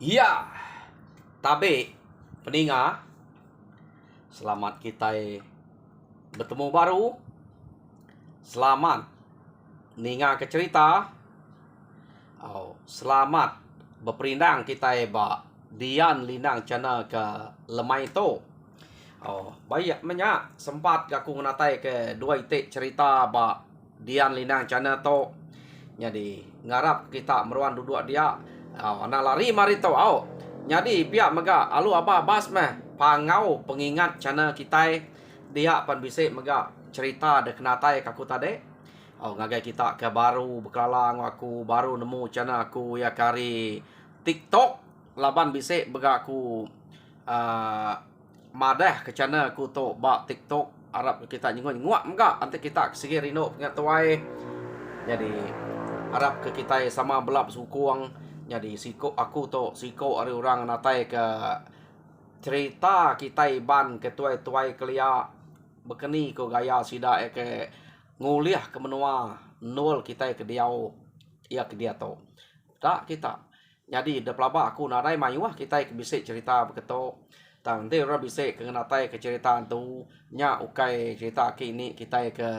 Ya, tabe peninga, selamat kita bertemu baru. Selamat ninga ke cerita. Selamat berperindang kita ba dian linang cana ke lemai to. Banyak banyak sempat aku ngatai ke dua itik cerita ba dian linang cana to. Jadi ngarap kita meruan duduk dia. Ana lari mari to Jadi pihak mega alu apa bas meh pangau pengingat cana kita dia pan bisik mega cerita de kenatai kaku tade. Ngagai kita ke baru berkelalang aku baru nemu cana aku ya kari TikTok laban bisik mega aku madah ke cana aku to ba TikTok Arab kita nyengok nguak mega ante kita segi rino pengat tuai. Jadi harap ke kita sama belap sukuang. Jadi siko aku to siko ada orang natai ke cerita kita ban ke tuai-tuai kelia bekeni ko gaya sida ke nguliah ke menua nol kita ke diau ia ke dia to. Tak kita. Jadi de pelaba aku narai mayuah kita ke bisik cerita beketo. Tang de ora bisik ke natai ke cerita tu nya ukai cerita kini kita ke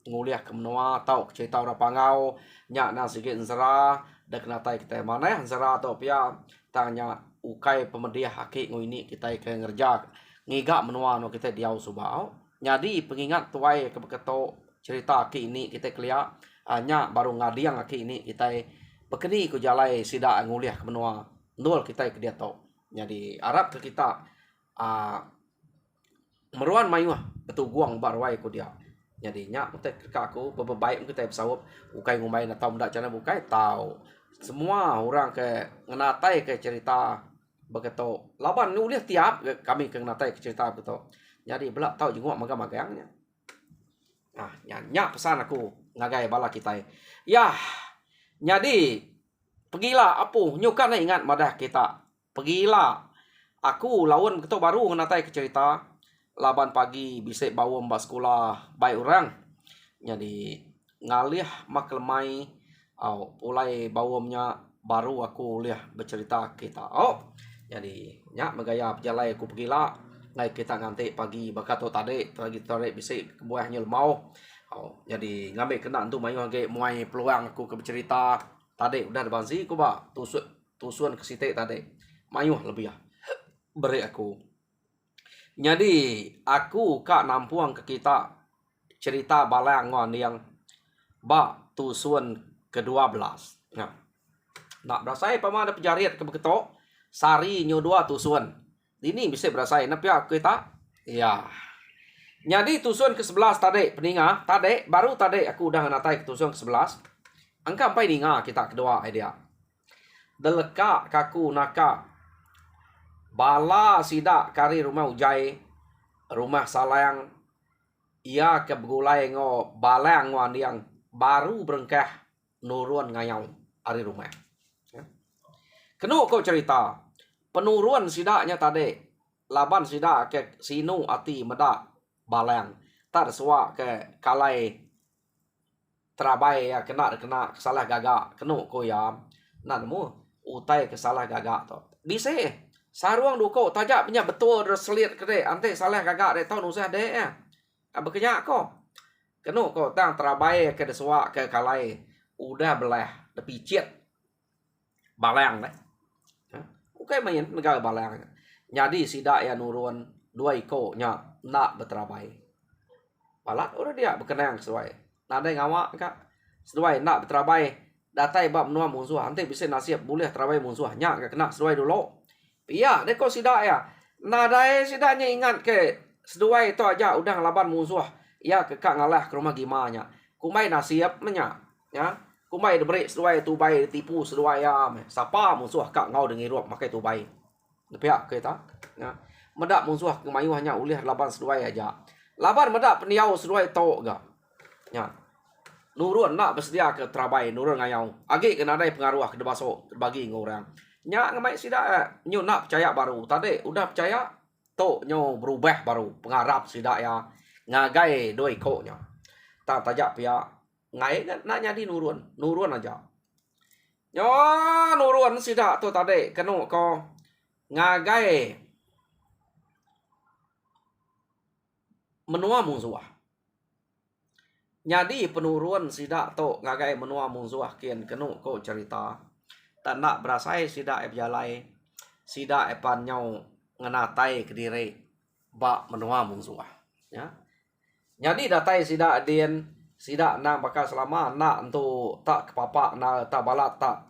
nguliah ke menua tau cerita orang pangau nya na sikit zara dak natai kita mana zara to pia tanya ukai pemediah haki ini kita ke ngerja ngiga menua no kita diau subau. Jadi pengingat tuai ke beketo cerita ki ini kita kelia nya baru ngadiang ki ini kita bekeni ku jalai sida nguliah ke menua nol kita ke dia to. Jadi Arab ke kita meruan mayuah betuguang barwai ku dia. Jadi nya kita aku bebaik kita pesawat ukai ngumbai na tahu ndak cana bukai tahu semua orang ke ngenatai ke cerita begitu laban nulis tiap kami ke ngenatai ke cerita begitu. Jadi belak tahu juga magang-magangnya. Nyak pesan aku ngagai bala kita. Ya, jadi pergilah apu nyukan ingat madah kita. Pergilah aku lawan begitu baru ngenatai ke cerita. Laban pagi bisik bawa mbak sekolah baik orang. Jadi ngalih mak lemai ulai bawamnya baru aku lihat bercerita kita. Jadi nyak megaya berjalai aku pergilah. Ngai kita nganti pagi bakato tadi pagi tadi bisik kebuahnya lemau. Jadi ngambil kena tu mayu age muai peluang aku ke bercerita. Tadi udah bansi aku ba tusuan ke situ tadi. Mayu lebih ya. Beri aku. Jadi aku kak nampuang ke kita cerita balangan yang ba tusuan ke-12. Nak berasai pamana pejariat ke beketo sari nyo 2 tusuan. Ini bisa berasai napia kita. Ya. Jadi tusuan ke-11 tadi peninga tadi baru tadi aku udah natai ke tusuan ke-11. Angka sampai ninga kita kedua idea. Deleka kaku naka bala sida kari rumah ujai rumah salayang ia ke begulai ngo balang wan yang baru berengkah nuruan ngayau ari rumah. Kenu kau cerita penuruan sidaknya tadi laban sidak ke sinu ati meda balang tar suwa ke kalai terabai ya kena salah gagak kenu ko ya nanmu utai ke salah gagak to bisa saruang duko tajak punya betul selit kede ante salah gagak de tahun usah de ya bekenyak ko kenu ko tang terabai ke deswa ke kalai udah belah depicit balang deh. Ukai main negara balang. Jadi sidak ya nurun 2 iko nya nak beterabai. Balat udah dia bekenang sesuai. Nada ngawak kak. Sesuai nak beterabai. Datai bab menua musuh. Ante bisa nasib boleh terabai musuh. Nya kena sesuai dulu. Iya, deko sidak ya. Nada sidaknya ingat ke sesuai itu aja udah ngelaban musuh. Ya kekak ngalah ke rumah gimana. Kumai nasib menya. Ya. Kumai diberi sesuai tu baik tipu sesuai ya. Siapa musuh kak ngau dengi ruak makai tu baik. Pihak kita. Ya. Medak musuh kemayu hanya ulih laban sesuai aja. Laban medak peniau sesuai tau gak. Ya. Nurun nak bersedia ke terabai nurun ngayau. Agi kena ada pengaruh ke debasok bagi ngorang. Nya ngamai sida nyu nak percaya baru. Tadi udah percaya to nyu berubah baru pengarap sida ya. Ngagai doi ko nya. Tak tajak pihak ngai nak jadi nurun aja. Nyo nurun sida tu tadi kenu ko ngagai menua musuh. Jadi penurun sida tu ngagai menua musuh kian kenu ko cerita. Tak nak berasai sida jalai sida pan nyau nganatai kediri ba menua musuh. Ya. Jadi datai sida dien sida nang bakal selama nak untuk tak kepapa na tak balat tak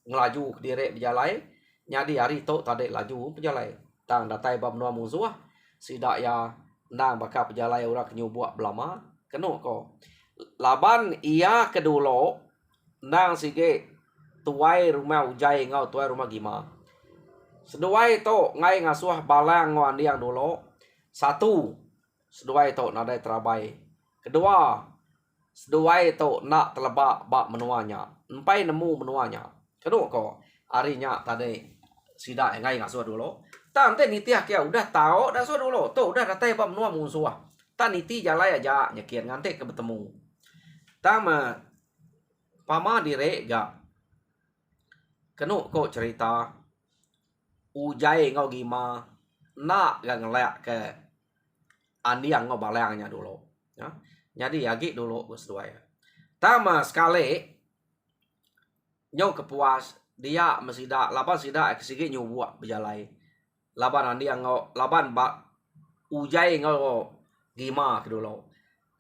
ngelaju kediri berjalai. Jadi hari tu tadi laju berjalai. Tang datai ba menua musuh sida ya nang bakal berjalai orang kenyubuak belama kenu ko. Laban ia kedulo nang sige tuai rumah ujai ngau tuai rumah gima. Seduai to ngai ngasuh balang ngoan yang dulu. Satu, seduai to nadai terabai. Kedua, seduai to nak telebak bak menuanya. Empai nemu menuanya. Kedua ko, harinya tadi sida ngai ngasuh dulu. Tante nitiah kia udah tahu dah sudah dulu. To udah datai bak menua musuh. Tan niti jalai aja nyekian ngante ke bertemu. Tama pama dire ga kenu ko cerita ujai ngau gima nak gang lek ke andiang ngau balangnya dulu ya. Jadi agi dulu bos dua ya. Tama sekali nyau kepuas dia mesida laban sida kesigi nyubuak berjalai laban andiang ngau laban bak ujai ngau gima ke dulu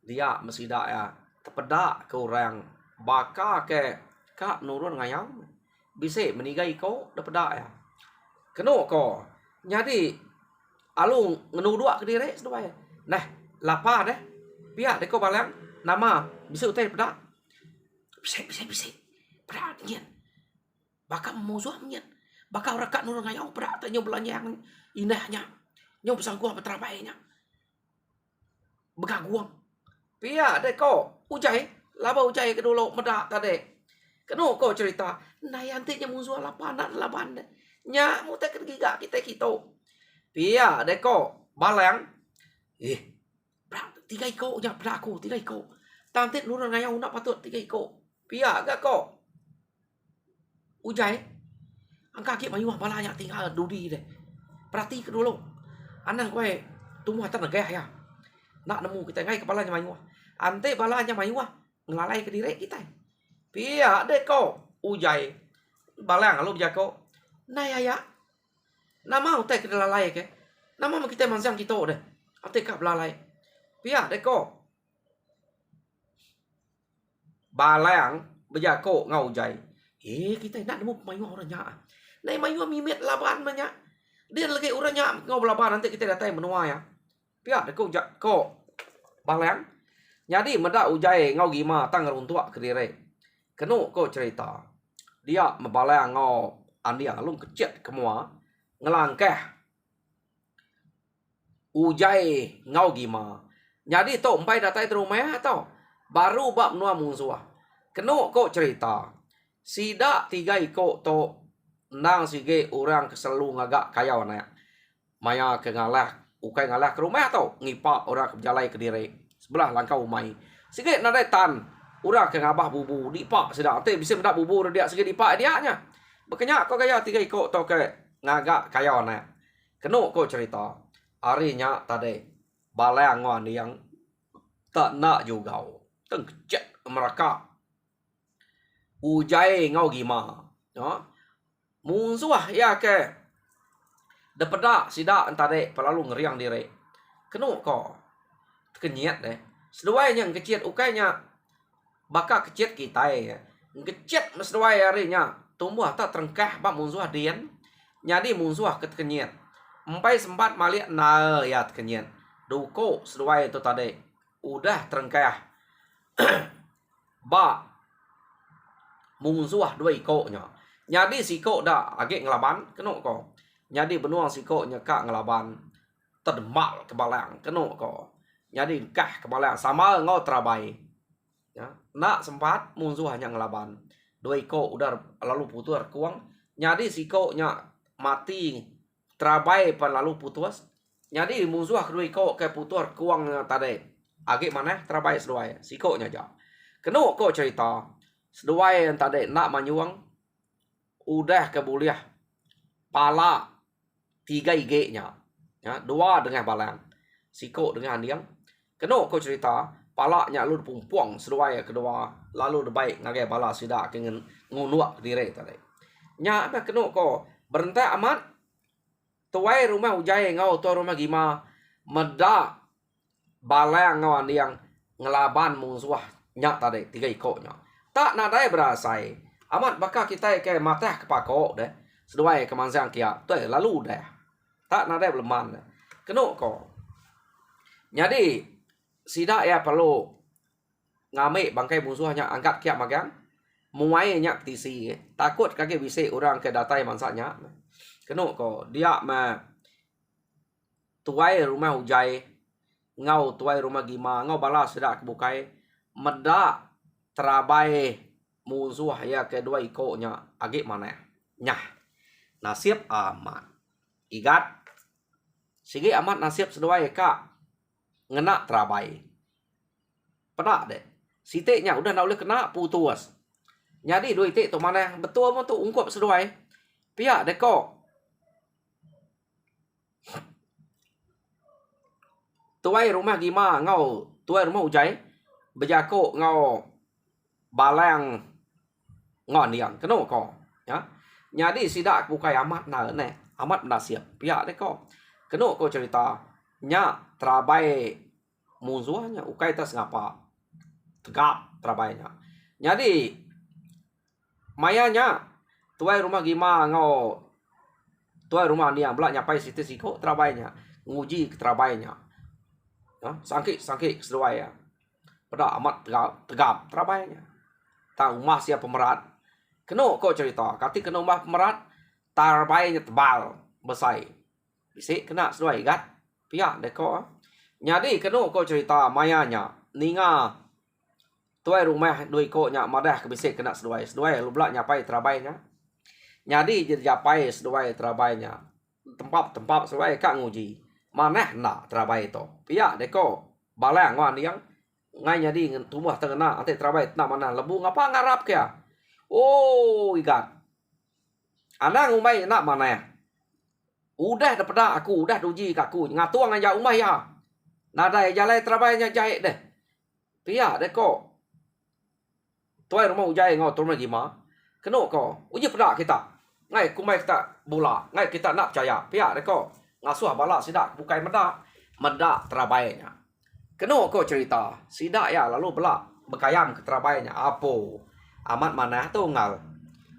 dia mesida ya tepedak ke orang baka ke kak nurun ngayang bisa menigai ko dapat ya kenu ko jadi alu ngenudua ke diri sedua ya nah lapa deh pihak deko balang nama bisa utai pedak bisa pedak nyen baka musuh nyen baka orang kak nurun ngayang pedak tanya belanja yang indahnya nyo besang gua beterabainya begaguang pihak deko ujai laba ujai ke dulu medak tadi kenu ko cerita nah yantinya musuh lapanan laban nya mutek giga kita pia deko balang tiga iko nya braku tiga iko tantit nurun ngayau nak patut tiga iko pia gak ko ujai angka ki mayuah balanya tinggal dudi deh perhati ke dulu anang kowe tumbuh tenegah ya nak nemu kita ngai kepalanya mayuah ante balanya mayuah ngelalai ke diri kita pia deko ujai balang lu jako nah ya nama utai ke lalai ke nama kita mansang kita deh ate kap lalai pia deko balang bejako ngau ujai kita nak nemu mayuah orangnya nah mayuah mimit laban banyak dia lagi orangnya ngau laban nanti kita datang menua ya pia deko jako balang jadi meda ujai ngau gima tang runtua ke diri kenu ko cerita dia membalang ngau andiang alung kecet kemua ngelangkah ujai ngau gima jadi to empai datai terumah atau baru bab menua musuh kenu ko cerita sida tiga iko to nang sige orang keselu ngagak kaya wana maya ke ngalah ukai ngalah ke rumah atau ngipak orang kejalai ke diri sebelah langkau umai sige nadai tan urang ke ngabah bubu dipak sedang te bisa mendak bubu dia segi dipak dia nya bekenya kau gaya tiga iko to ke ngagak kaya na kenu ko cerita harinya tadi balang ngon yang tak nak juga teng kecet mereka ujai ngau gima no musuh ya ke depeda sida entade pelalu ngeriang diri kenu ko kenyet deh seduai yang kecet ukainya baka kecet kita ya kecet mesduai harinya tumbuh tak terengkah bak musuh dian nyadi musuh kenyet empai sempat malik na ya kenyet duko seduai itu tadi udah terengkah ba musuh dua iko nya nyadi siko dah agak ngelaban kenu ko nyadi benuang siko nyeka ngelaban terdemak kebalang kenu ko nyadi kah kebalang sama ngau terabai ya, nak sempat musuh hanya ngelaban dua iko udah lalu putus kuang nyadi siko nya mati terabai pan lalu putus nyadi musuh kedua iko ke putus kuang tadi agak mana terabai seduai siko nya ja kenu ko cerita seduai yang tadi nak manyuang udah kebuliah pala 3 IG-nya. Ya, 2 dengan balang. Siko dengan yang. Kena ko cerita, palanya lu pumpuang seduai kedua, lalu baik ngagai bala sida kengen ngunuak dire tadi. Nya apa kena ko berentak amat tuai rumah ujai ngau tu rumah gima meda balang ngawan yang ngelaban musuh nya tadi 3 ikutnya. Tak nadai berasai. Amat bakal kita ke mata kepako deh. Seduai kemansang kia. Tu lalu deh. Tak nadai beleman. Kena ko. Jadi sida ya perlu ngamik bangkai musuhnya angkat kia magang. Muai nya petisi. Takut kaki bisik orang ke datai mansanya. Kena ko. Dia tuai rumah ujai. Ngau tuai rumah gima. Ngau balas sida kebukai. Meda terabai musuh ya kedua ikutnya agak mana nyah nasib amat igat sigi amat nasib sedua kak ngena terabai pedak deh siteknya udah nak boleh kena putus jadi dua itik tu mana betul pun tu ungkap sedua pihak deh kok tuai rumah gima ngau tuai rumah ujai berjakuk ngau balang ngon yang kena ko ya jadi sidak bukai amat na ne amat nasib pihak de ko kena ko cerita nya terabai musuhnya ukai tas ngapa tegap terabainya jadi mayanya tuai rumah gima ngau tuai rumah niang belak nyapai situ siko terabainya nguji terabainya ya sangkik seduai ya pada amat tegap terabainya tahu rumah siap pemerat. Kena kau cerita. Kati kena rumah pemerat. Tarbainya tebal. Besai. Bisik kena seduai gat. Pihak deko. Jadi kena kau cerita mayanya. Ninga. Tuai rumah dua ikutnya. Madah ke bisik kena seduai. Seduai lu belak nyapai terabainya. Jadi jadi nyapai seduai terabainya. Tempat seduai kak nguji. Maneh nak terabai itu. Pihak deko. Balang wan yang. Ngai jadi tumbuh tengena ante terabai nak mana lebu ngapa ngarap kia oh ikan anak umai nak mana ya udah daripada aku udah duji kaku ngatuang aja umai ya nadai jalai terabainya jahit deh pihak deh kok tuai rumah ujai ngau turun gima kena kok uji pada kita ngai kumai kita bola ngai kita nak percaya pihak deh kok ngasuh bala sidak bukai meda terabainya. Kena kau cerita, sidak ya lalu belak bekayam ke terabainya. Apo amat mana tu ngal.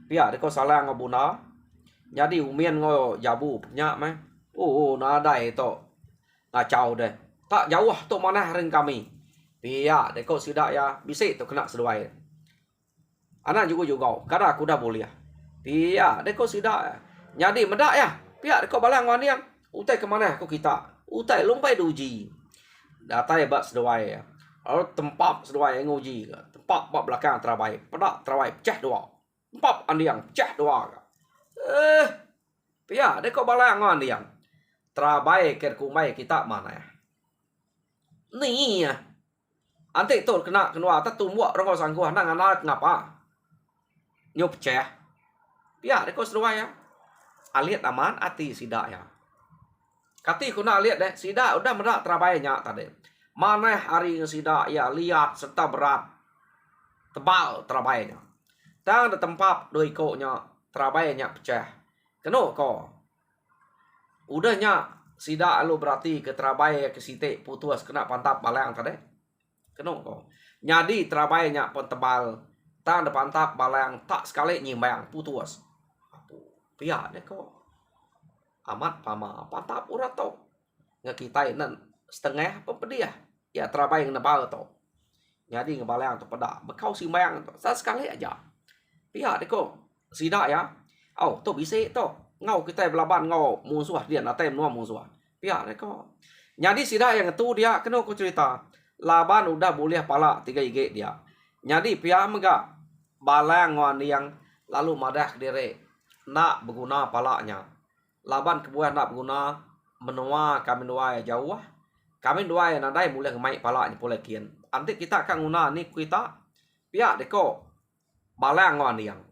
Pia de kau salah ngabuna. Jadi umien ngau jabu punya mah. Oh nadai to. Ngacau deh. Tak jauh tu mana ring kami. Pia de kau sidak ya bisik tu kena seduai. Anak juga. Kada aku dah boleh. Pia de kau sidak. Jadi medak ya. Pia de kau balang waniang. Utai ke mana aku kita. Utai lumpai duji. Datai bak seduai ya. Lalu tempat seduai yang nguji. Tempat bak belakang terabai. Pedak terabai pecah dua. Tempat andiang pecah dua. Pia, dia kau balang andiang. Terabai ke kumai kita mana ya. Ni ya. Ante tu kena atas tumbuh ronggo sangguh. Nang anak ngapa. Nyo pecah. Pia, dia kau seduai ya. Aliat aman ati sidak ya. Kati ku nak lihat deh, sida udah merak terabainya tadi. Mana hari sida ya lihat serta berat. Tebal terabainya. Tang ada tempat dua ikutnya terabainya pecah. Kena ko. Udahnya sida lu berarti ke terabai ke sitik putus kena pantap balang tadi. Kena ko. Jadi terabainya pun tebal. Tang ada pantap balang tak sekali nyimbang putus. Pihak deh ko. Amat pama pantap urat to ngakitai nan setengah pempediah ya terabai ngebal to jadi ngebalang to pada bekau simbang to sekali aja pihak deko sida ya oh to bisa to ngau kita belaban ngau musuh dia natem nuam musuh pihak deko jadi sida yang itu dia kena aku cerita laban udah boleh pala 3 IG dia jadi pihak mega balang wan yang lalu madah dire nak berguna palanya laban kebuah nak guna menua kami dua jauh kami dua yang nadai mulai ngemai pala ni boleh kian nanti kita akan guna ni kita pihak deko balang wan yang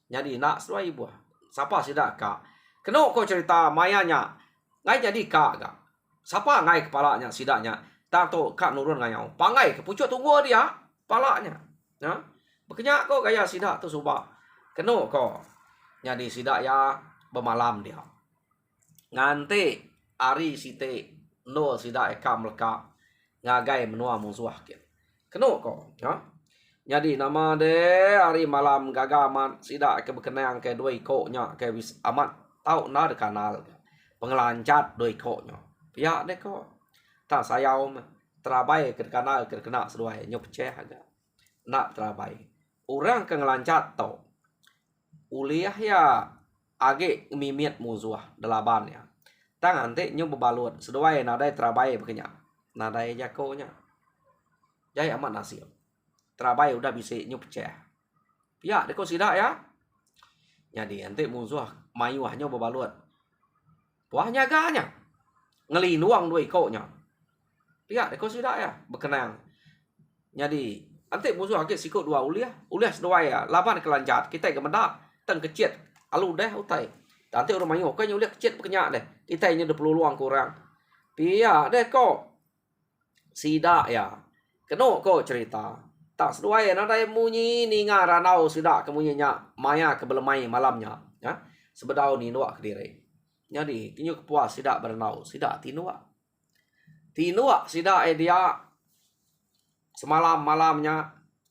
jadi nak sesuai buah Siapa sidak kak? Kena kau cerita mayanya. Ngai jadi kak kak. Siapa ngai kepalanya sidaknya? Tak tu kak nurun ngayau. Pangai ke pucuk tunggu dia. Kepalanya. Ya. Berkenyak kau gaya sidak tu subah. Kena kau. Jadi sidak ya bermalam dia. Nganti hari site no sidak eka meleka ngagai menua musuh kin. Kena kau. Ya. Jadi nama de hari malam gagaman sidak ke berkenang ke dua ikoknya ke wis amat tahu na de kanal. Pengelancat dua ikoknya. Pihak de kau. Tak sayau terabai ke kanal ke kena seduai nyop ceh aja. Nak terabai. Orang ke ngelancat tau. Uliah ya age mimit musuh delaban ya. Tangan te nyop bebalut seduai nadai terabai berkenyak. Nadai jakonya. Jai amat nasib. Terabai udah bisa nyup ceh. Ya, deko sidak ya. Jadi nanti musuh mayuahnya berbalut. Wahnya ganya. Ngelinuang dua ikoknya. Ya, deko sidak ya. Berkenang. Jadi nanti musuh agak sikut dua uliah. Uliah sedua ya. Laban kelanjat. Kita kemendak. Teng kecit. Alu deh utai. Nanti orang mayuh. Kayaknya uliah kecit berkenyak deh. Kita ini ada peluang kurang. Ya, deko sidak ya. Kena kau cerita. Tak sesuai nadai munyi ni ngaranau sidak kemunyinya maya ke belemai malamnya ya sebedau ni nuak kediri jadi kinyu kepuas sidak berenau sidak tinuak sidak dia semalam malamnya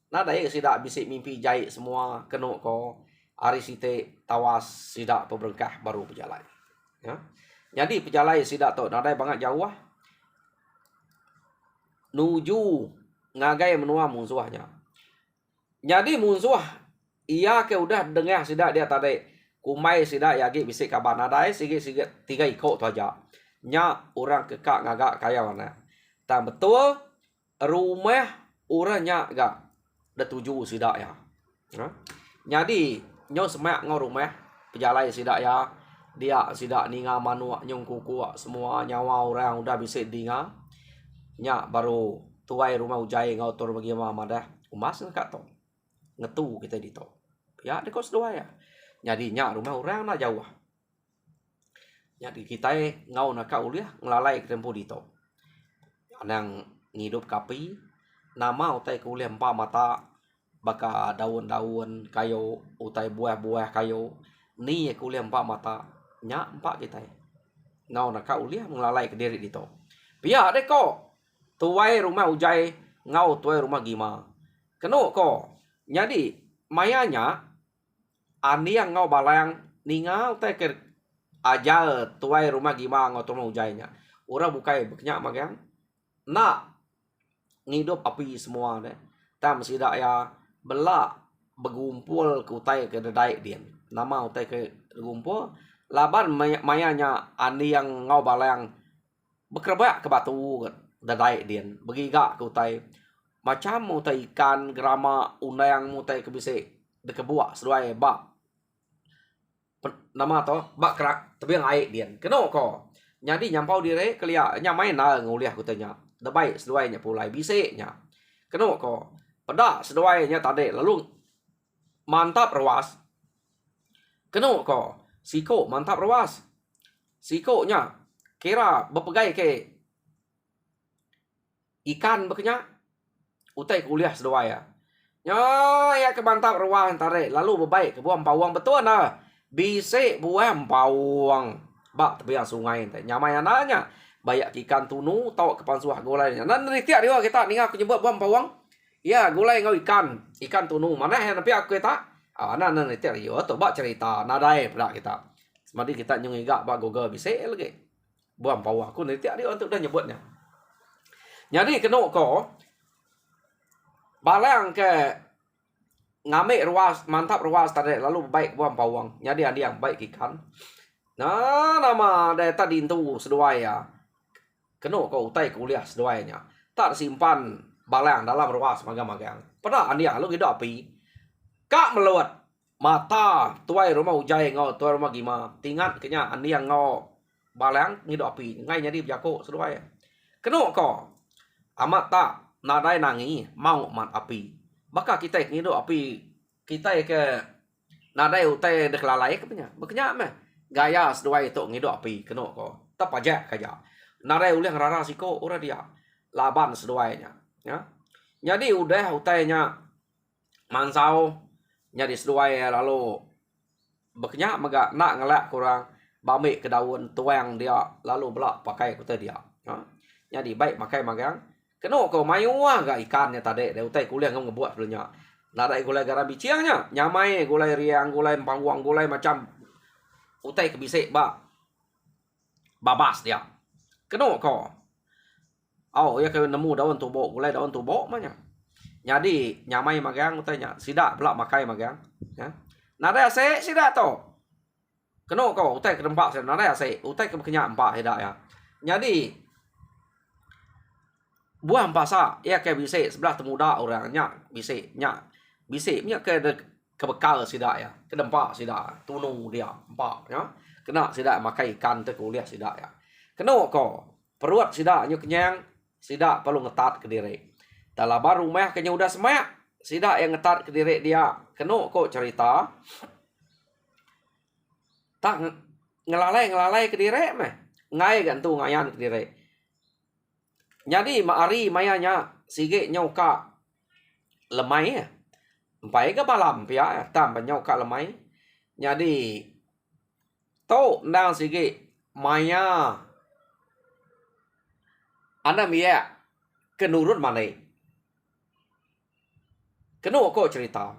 nadai sidak bisik mimpi jahit semua kena ko hari site tawas sidak peberkah baru pejalai ya jadi pejalai sidak tu nadai banget jauh nuju ngagai menua musuhnya. Jadi musuh ia ke udah dengar sidak dia tadi. Kumai sidak yagi bisik kabar nadai sikit-sikit 3 ikut tu aja. Nya orang kekak ngagak kaya mana. Tak betul rumah orangnya gak dah tuju sidak ya. Jadi nyo semak ngau rumah pejalai sidak ya. Dia sidak ninga manuak nyong kuku semua nyawa orang udah bisik dinga. Nya baru tuai rumah ujai ngau tur bagi mama dah umas ngak to ngetu kita di to ya de kos doa ya jadi nya rumah orang na jauh jadi kita ngau nak uliah ngelalai ke tempo di to anang ngidup kapi nama utai kuliah empa mata baka daun-daun kayu utai buah-buah kayu ni kuliah empa mata nya empa kita ngau nak uliah ngelalai ke diri di to pia de ko tuai rumah ujai ngau tuai rumah gima. Keno ko. Jadi mayanya ani yang ngau balang ninga utai ke aja tuai rumah gima ngau tuai rumah ujainya. Orang bukai beknya magang. Nak ngidup api semua deh. Tam sidak ya belak bergumpul ke utai ke dedai dia. Nama utai ke gumpul laban mayanya ani yang ngau balang bekerbak ke batu kan. Dadai dian bagi gak ke utai macam utai ikan gerama unang utai ke bisik de kebuak seduai bak nama to bak kerak tapi yang air dian keno ko jadi nyampau dire kelia nyamai na nguliah kutanya de baik seduainya pulai bisiknya keno ko pedak seduainya tadi lalu mantap rewas keno ko siko mantap rewas sikonya kira berpegai ke ikan bekenya utai kuliah sedoa ya. Ya kebantap ruang tarik lalu berbaik ke buang pawang betul nah. Bisik buang pawang. Bak tepian sungai teh. Nyamai anaknya. Bayak ikan tunu tahu ke pansuah gulai. Nan ritiak dia kita ninga aku nyebut buang pawang. Ya gulai ngau ikan. Ikan tunu mana yang tapi aku kita. Nan ritiak dia tu bak cerita nadai pula kita. Semadi kita nyungigak bak Google bisik lagi. Buang pawang aku ritiak dia untuk dah nyebutnya. Jadi kena ko balang ke ngamik ruas mantap ruas tadi lalu baik buang pawang. Jadi ada yang baik ikan. Nah nama dari tadi itu seduai ya. Kena ko utai kuliah seduainya. Tak simpan balang dalam ruas magang-magang. Pada anda lu hidup api. Kak meluat mata tuai rumah ujai ngau tuai rumah gima. Tingat kenya anda yang ngau balang hidup api. Ngai jadi jako seduai. Kena ko amat tak nadai nangi mau mat api. Baka kita ngido api kita ke Nadai utai dek lalai ke penya. Bekenya meh. Gaya seduai tok ngido api keno ko. Tak pajak kaja. Nadai uleh ngerara siko ora dia. Laban seduainya. Ya. Jadi udah utainya mansau jadi seduai lalu bekenya mega nak ngelak kurang bami ke daun tuang dia lalu belak pakai kuta dia. Ya. Jadi baik pakai magang. Keno ko mayu ga ikannya tadi de utai kuliah ngom ngebuat sebenarnya. Nadai gulai garam biciangnya, nyamai gulai riang, gulai pangwang, gulai macam utai kebisik ba. Babas dia. Keno ko. Oh, ya ke nemu daun tubok, gulai daun tubok manya. Jadi nyamai magang utainya, sidak belak makai magang, ya. Nadai ase sidak to. Keno ko utai kedempak nadai ase, utai ke kenya empak hidak ya. Jadi buah empasa ya ke bisik sebelah temuda orangnya bisik nya. Bisik nya ke bekal sidak ya. Kedempak sidak, tunung dia empak ya. Kena sidak makai ikan te kuliah sidak ya. Keno ko perut sidak nyu kenyang, sidak perlu ngetat ke diri. Dalam baru meh kenya udah semak, sidak yang ngetat ke diri dia. Keno ko cerita tak ngelalai ke diri meh. Ngai gantu ngayan ke diri. Jadi maari mayanya sige nyoka lemai ya. Empai ke balam pia tam nyoka lemai. Jadi to ndang sige maya ana mia kenurun manai. Keno ko cerita.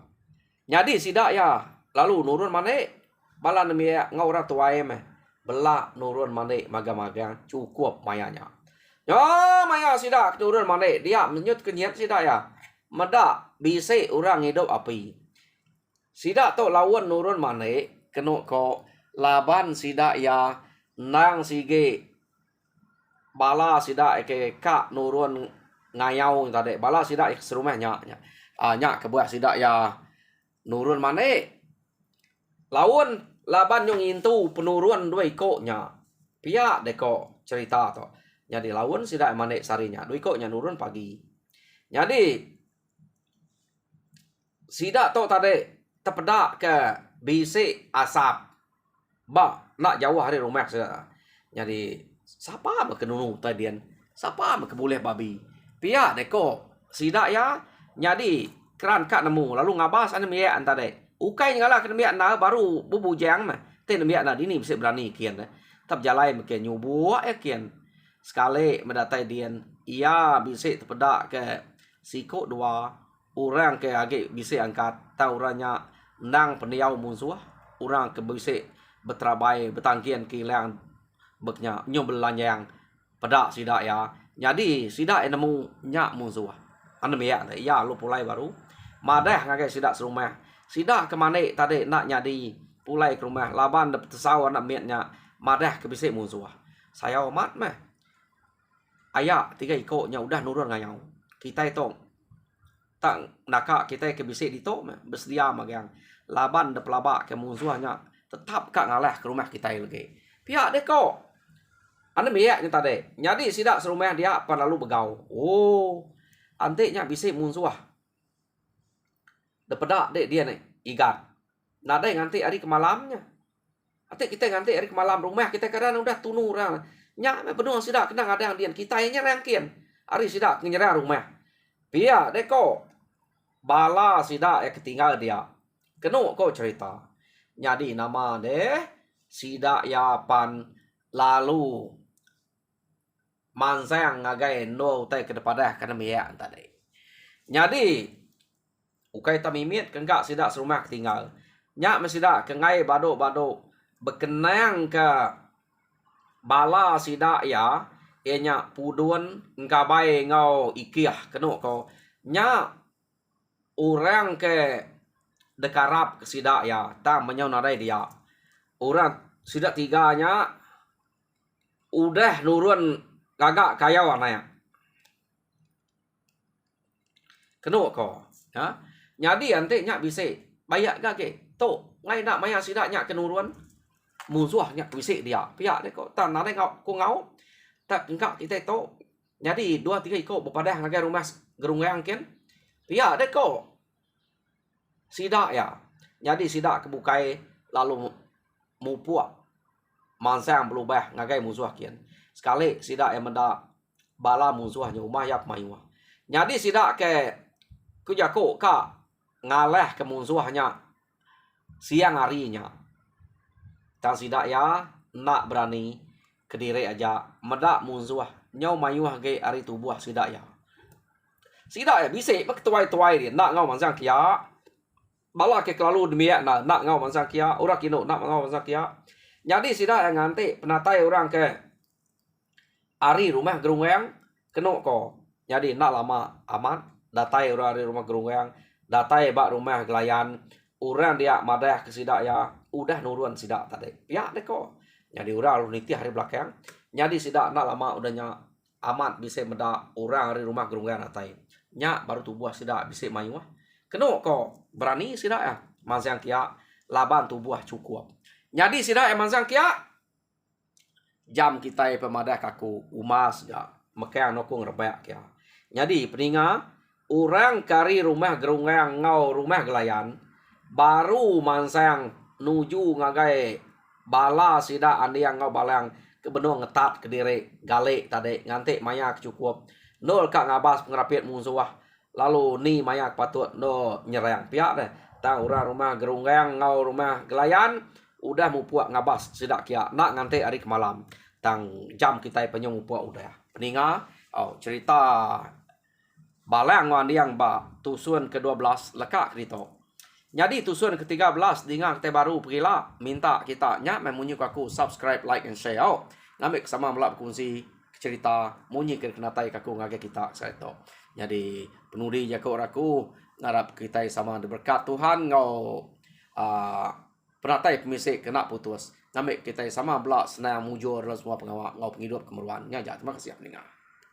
Jadi sidak ya lalu nurun manai balan mia ngaura tuai meh. Belak nurun manai maga-maga cukup mayanya. Ya maya sidak turun manai dia menyut kenyat sidak ya. Medak bisik orang hidup api. Sidak to lawan nurun manai keno ko laban sidak ya nang sige bala sidak ke kak nurun ngayau tadi. Bala sidak serumah nyak. Nyak kebuat sidak ya nurun manai. Lawan laban yung intu penurun dua ikoknya. Pihak deko cerita to. Jadi lawan sidak manek sarinya. Dua ikoknya nurun pagi. Jadi sidak to tadi terpedak ke bisik asap. Ba nak jauh hari rumah sidak. Jadi siapa berkenunu tadian? Siapa berkeboleh babi? Pihak deko sidak ya. Jadi keran kak nemu lalu ngabas ane miak antade. Ukai ngalah kena miak na baru bubu jang mah. Ten miak na dini bisa berani kian. Tap jalai makin nyubuak ya kian. Sekali mendatai dian ia bisik terpedak ke sikok dua orang ke agak bisik angkat tahu orangnya nang peniau musuh orang ke bisik berterabai bertangkian kilang beknya nyobel lanjang pedak sidak ya. Jadi sidak nemu nyak musuh ane miak ya lu pulai baru madah ngagai sidak serumah sidak ke mana tadi nak nyadi pulai ke rumah laban dapat tersau anak miaknya madah ke bisik musuh saya amat mah. Ayak 3 ikoknya udah nurun ngayau. Kita itu tak nakak kita ke bisik dito bersedia magang. Laban de pelabak ke musuhnya tetap kak ngalah ke rumah kita lagi. Pihak deko. Ane miaknya tadi. Jadi sidak serumah dia apa lalu begau. Oh, antiknya bisik musuh. De pedak dek dia nih igat. Nadai nganti hari ke malamnya. Antik kita nganti hari ke malam rumah kita kadang udah tunu orang. Nyak me penuh sidak kena ngadang dian kita nya rangkian. Ari sidak nyerah rumah. Pia deko bala sidak ya ketinggal dia. Keno ko cerita. Jadi nama deh sidak ya pan lalu mansang ngagai no tai ke depadah kana miak tadi. Jadi ukai tamimit kenggak sidak serumah ketinggal. Nyak me sidak kengai bado-bado berkenang ke bala sidak ya enya pudun ngkabai ngau ikiah keno ko nya orang ke dekarap ke sidak ya tam menyau nadai dia orang sidak tiganya udah nurun gagak kayau anaya keno ko ya jadi ante nya bisik bayak gage to ngai nak maya sidak nya kenurun musuhnya bisik dia pihak dia kok tan nade ngau tak engkak kita itu jadi 2-3 ikut berpadah ngagai rumah gerungang kian pihak dia kok sidak ya Jadi sidak kebukai lalu mupuak mansang berubah ngagai musuh kian. Sekali sidak yang mendak bala musuhnya umah yap mayuah. Jadi sidak ke kujako ka ngaleh ke musuhnya siang harinya. Dan sidak ya nak berani kediri aja medak musuh nyau mayuah ge hari tubuh sidak ya. Sidak ya bisa bertuai-tuai dia nak ngau mansang kia. Bala ke kelalu demiak nak ngau mansang kia, orang kino nak ngau mansang kia. Jadi sidak yang nganti penatai orang ke ari rumah gerungeng keno ko. Jadi nak lama aman datai orang ari rumah gerungeng, datai bak rumah gelayan, orang dia madah ke sidak ya udah nurun sidak tadi. Piak deh ko. Jadi orang lu niti hari belakang. Jadi sidak nak lama udahnya aman bisa medak orang ari rumah gerungeng datai. Nya baru tubuh sidak bisa mayuah. Keno ko berani sidak ya mansang kia laban tubuh cukup. Jadi sidak ya mansang kia jam kita pemadah kaku umas ya mekang nokong rebak kia. Jadi peninga orang kari rumah gerungang ngau rumah gelayan baru mansang nuju ngagai bala sidak andi yang ngau balang kebenung ngetat kediri gale tadi nganti mayak cukup nol kak ngabas pengerapit musuh lalu ni mayak patut no nyerang pihak deh tang orang rumah gerunggang ngau rumah gelayan udah mupuak ngabas sidak kia nak nganti hari kemalam tang jam kita penyong mupuak udah peninga cerita balang wan yang ba tusun ke-12 lekak krito. Jadi tusun ke-13 dengar kita baru pergilah minta kita nya memunyi aku subscribe like and share ngambil sama melap kongsi cerita munyi ke kenatai kaku ngage kita saya to. Jadi penudi jako aku ngarap kita sama berkat Tuhan ngau penatai pemisik kena putus. Ngambil kita sama belak senang mujur semua pengawal ngau penghidup kemeruan. Nya terima kasih pendengar.